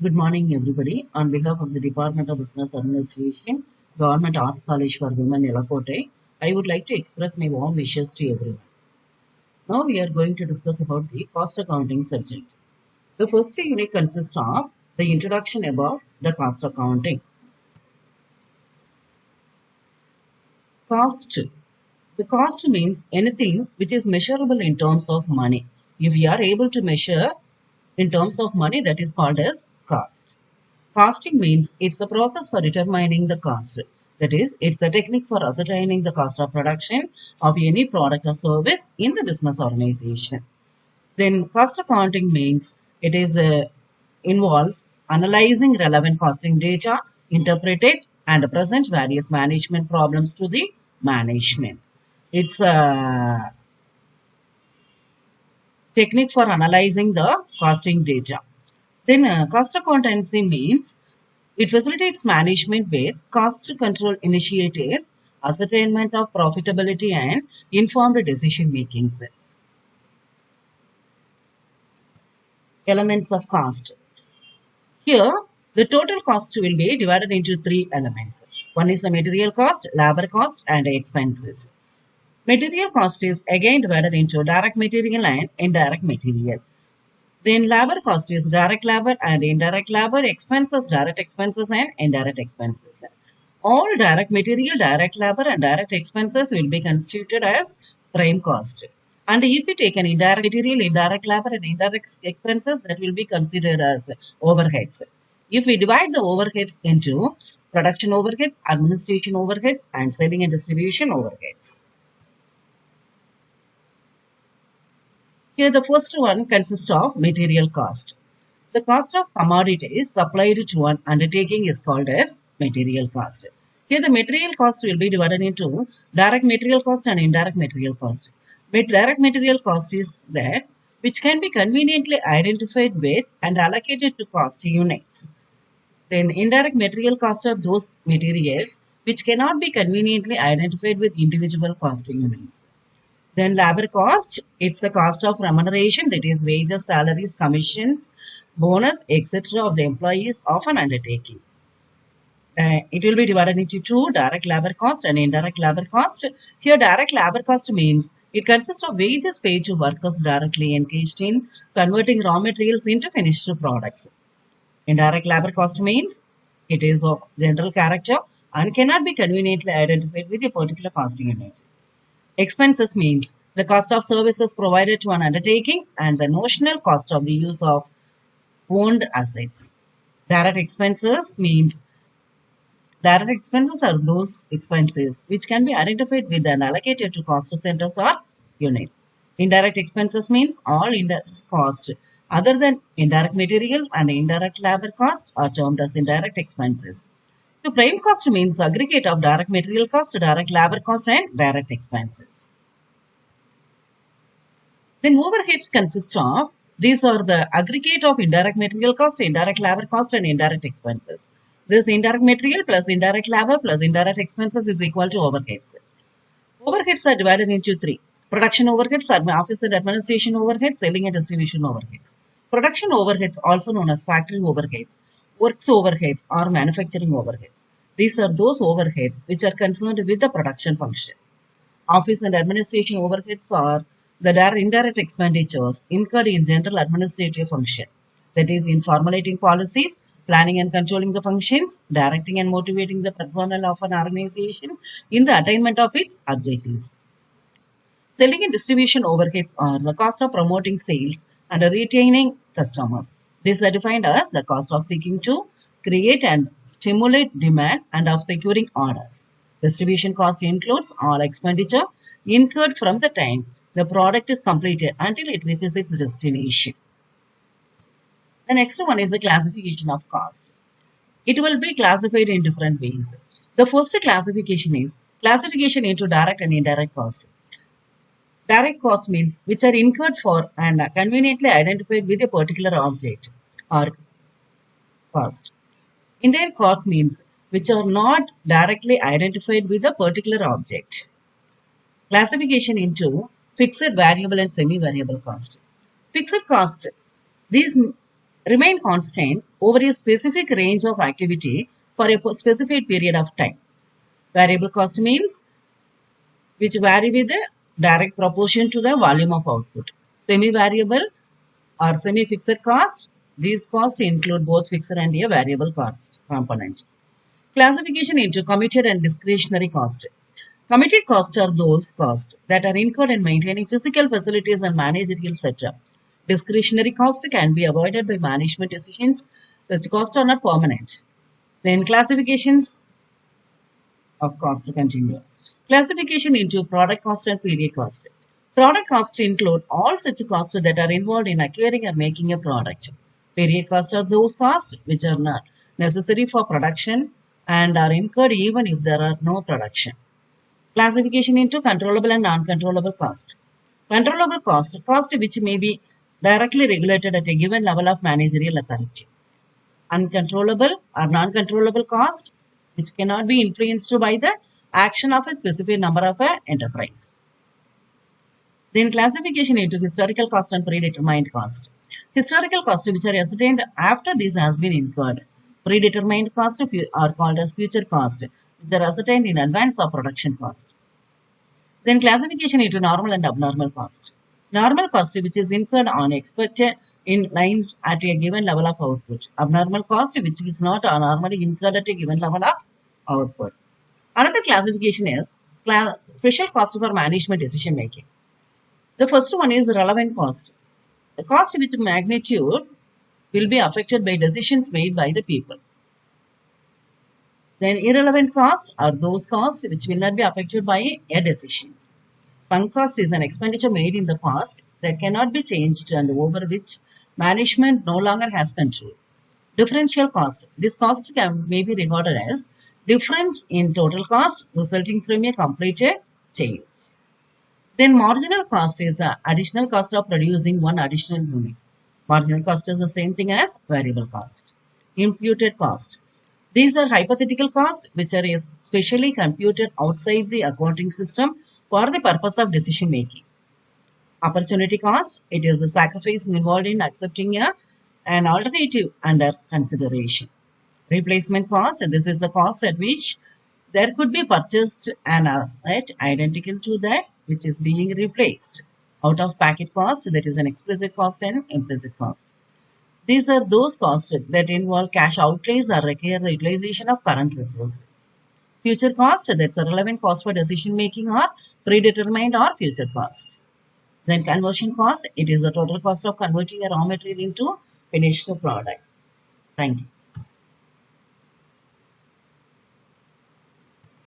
Good morning, everybody. On behalf of the Department of Business Administration, Government Arts College for Women, Elakote, I would like to express my warm wishes to everyone. Now we are going to discuss about the cost accounting subject. The first unit consists of the introduction about the cost accounting. Cost. The cost means anything which is measurable in terms of money. If we are able to measure in terms of money, that is called as cost. Costing means it's a process for determining the cost. That is, it's a technique for ascertaining the cost of production of any product or service in the business organization. Then cost accounting means it is involves analyzing relevant costing data, interpret it, and present various management problems to the management. It's a technique for analyzing the costing data. Then cost accountancy means it facilitates management with cost control initiatives, ascertainment of profitability, and informed decision making. Elements of cost. Here, the total cost will be divided into three elements. One is the material cost, labor cost, and expenses. Material cost is again divided into direct material and indirect material. Then labor cost is direct labor and indirect labor, expenses, direct expenses and indirect expenses. All direct material, direct labor and direct expenses will be constituted as prime cost. And if you take an indirect material, indirect labor and indirect expenses, that will be considered as overheads. If we divide the overheads into production overheads, administration overheads and selling and distribution overheads. Here the first one consists of material cost. The cost of commodities supplied to an undertaking is called as material cost. Here the material cost will be divided into direct material cost and indirect material cost. Direct material cost is that which can be conveniently identified with and allocated to cost units. Then indirect material cost are those materials which cannot be conveniently identified with individual cost units. Then labor cost, it's the cost of remuneration, that is wages, salaries, commissions, bonus, etc. of the employees of an undertaking. It will be divided into two, direct labor cost and indirect labor cost. Here direct labor cost means it consists of wages paid to workers directly engaged in converting raw materials into finished products. Indirect labor cost means it is of general character and cannot be conveniently identified with a particular costing unit. Expenses means the cost of services provided to an undertaking and the notional cost of the use of owned assets. Direct expenses means direct expenses are those expenses which can be identified with and allocated to cost centers or units. Indirect expenses means all indirect cost other than indirect materials and indirect labor cost are termed as indirect expenses. The prime cost means aggregate of direct material cost, direct labor cost and direct expenses. Then overheads consist of, these are the aggregate of indirect material cost, indirect labor cost and indirect expenses. This indirect material plus indirect labor plus indirect expenses is equal to overheads. Overheads are divided into three. Production overheads, office and administration overheads, selling and distribution overheads. Production overheads, also known as factory overheads, works overheads or manufacturing overheads. These are those overheads which are concerned with the production function. Office and administration overheads are the indirect expenditures incurred in general administrative function. That is, in formulating policies, planning and controlling the functions, directing and motivating the personnel of an organization in the attainment of its objectives. Selling and distribution overheads are the cost of promoting sales and retaining customers. These are defined as the cost of seeking to create and stimulate demand and of securing orders. Distribution cost includes all expenditure incurred from the time the product is completed until it reaches its destination. The next one is the classification of cost. It will be classified in different ways. The first classification is classification into direct and indirect cost. Direct cost means which are incurred for and are conveniently identified with a particular object or cost. Indirect cost means which are not directly identified with a particular object. Classification into fixed, variable and semi-variable cost. Fixed cost, these remain constant over a specific range of activity for a specific period of time. Variable cost means which vary with a direct proportion to the volume of output. Semi-variable or semi-fixed cost, these costs include both fixed and a variable cost component. Classification into committed and discretionary cost. Committed costs are those costs that are incurred in maintaining physical facilities and managerial setup. Discretionary costs can be avoided by management decisions. Such costs are not permanent. Then classifications of cost to continue. Classification into product cost and period cost. Product costs include all such costs that are involved in acquiring or making a product. Period costs are those costs which are not necessary for production and are incurred even if there are no production. Classification into controllable and non-controllable cost. Controllable cost which may be directly regulated at a given level of managerial authority. Uncontrollable or non-controllable cost which cannot be influenced by the action of a specific number of an enterprise. Then classification into historical cost and predetermined cost. Historical costs which are ascertained after this has been incurred. Predetermined costs are called as future cost, which are ascertained in advance of production cost. Then classification into normal and abnormal cost. Normal cost which is incurred on expected in lines at a given level of output. Abnormal cost which is not normally incurred at a given level of output. Another classification is special cost for management decision making. The first one is relevant cost. The cost which magnitude will be affected by decisions made by the people. Then irrelevant costs are those costs which will not be affected by a decisions. Sunk cost is an expenditure made in the past that cannot be changed and over which management no longer has control. Differential cost. This cost may be regarded as difference in total cost resulting from a completed change. Then marginal cost is the additional cost of producing one additional unit. Marginal cost is the same thing as variable cost. Imputed cost. These are hypothetical costs which are specially computed outside the accounting system for the purpose of decision making. Opportunity cost. It is the sacrifice involved in accepting an alternative under consideration. Replacement cost. This is the cost at which there could be purchased an asset identical to that which is being replaced. Out of packet cost, that is an explicit cost and implicit cost. These are those costs that involve cash outlays or require the utilization of current resources. Future cost, that's a relevant cost for decision making or predetermined or future cost. Then conversion cost, it is the total cost of converting a raw material into finished product. Thank you.